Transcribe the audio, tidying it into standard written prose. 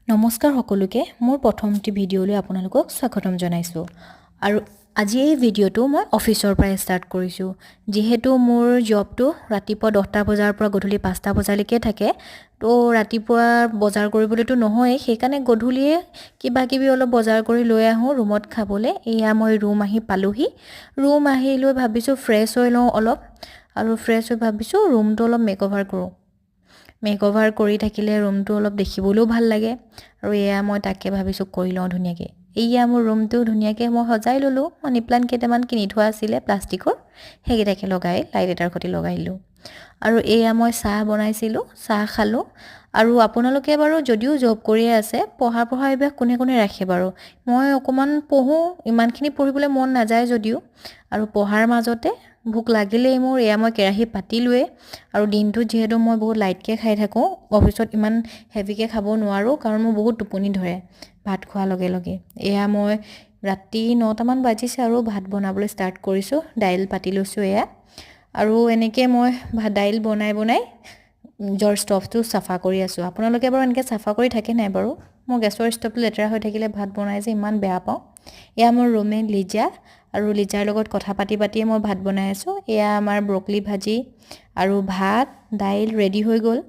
নমস্কাৰ সকলোকে মোৰ প্ৰথমটি ভিডিঅ'লৈ আপোনালোকক স্বাগতম জনাইছোঁ আৰু আজি এই ভিডিঅ'টো মই অফিচৰ পৰা ষ্টাৰ্ট কৰিছোঁ যিহেতু মোৰ জবটো ৰাতিপুৱা 10টা বজাৰ পৰা গধূলি 5টা বজালৈকে থাকে তো ৰাতিপুৱা বজাৰ কৰিবলৈতো নহয়েই সেইকাৰণে গধূলিয়ে কিবা অলপ বজাৰ কৰি লৈ আহোঁ ৰুমত খাবলৈ এয়া মই ৰুম আহি পালোহি ৰুম আহি লৈ ভাবিছোঁ ফ্ৰেছ হৈ লওঁ অলপ আৰু ফ্ৰেছ হৈ ভাবিছোঁ ৰুমটো অলপ মেকঅভাৰ কৰোঁ মেকঅভাৰ কৰি থাকিলে ৰুমটো অলপ দেখিবলৈও ভাল লাগে আৰু এয়া মই তাকে ভাবিছোঁ কৰি লওঁ ধুনীয়াকৈ এয়া মোৰ ৰুমটো ধুনীয়াকৈ মই সজাই ল'লোঁ মানি প্লাণ্ট কেইটামান কিনি থোৱা আছিলে প্লাষ্টিকৰ সেইকেইটাকে লগাই লাইট এটাৰ সৈতে লগাই দিলোঁ আৰু এয়া মই চাহ বনাইছিলোঁ চাহ খালোঁ আৰু আপোনালোকে বাৰু যদিও জব কৰিয়ে আছে পঢ়া অভ্যাস কোনে ৰাখে বাৰু মই অকণমান পঢ়োঁ ইমানখিনি পঢ়িবলৈ মন নাযায় যদিও আৰু পঢ়াৰ মাজতে ভোক লাগিলেই মোৰ এয়া মই কেৰাহী পাতিলোৱে আৰু দিনটো যিহেতু মই বহুত লাইটকৈ খাই থাকোঁ অফিচত ইমান হেভিকৈ খাব নোৱাৰোঁ কাৰণ মোৰ বহুত টোপনি ধৰে ভাত খোৱাৰ লগে লগে এয়া মই ৰাতি 9টামান বাজিছে আৰু ভাত বনাবলৈ ষ্টাৰ্ট কৰিছোঁ দাইল পাতি লৈছোঁ এয়া আৰু এনেকৈ মই দাইল বনাই নিজৰ ষ্টভটো চাফা কৰি আছোঁ আপোনালোকে বাৰু এনেকৈ চাফা কৰি থাকে নাই বাৰু মই গেছৰ ষ্টভটো লেতেৰা হৈ থাকিলে ভাত বনাই যে ইমান বেয়া পাওঁ এয়া মোৰ ৰুমমেট লিজা আৰু লিজাৰ লগত কথা পাতিয়ে মই ভাত বনাই আছোঁ এয়া আমাৰ ব্ৰকলি ভাজি আৰু ভাত দাইল ৰেডি হৈ গ'ল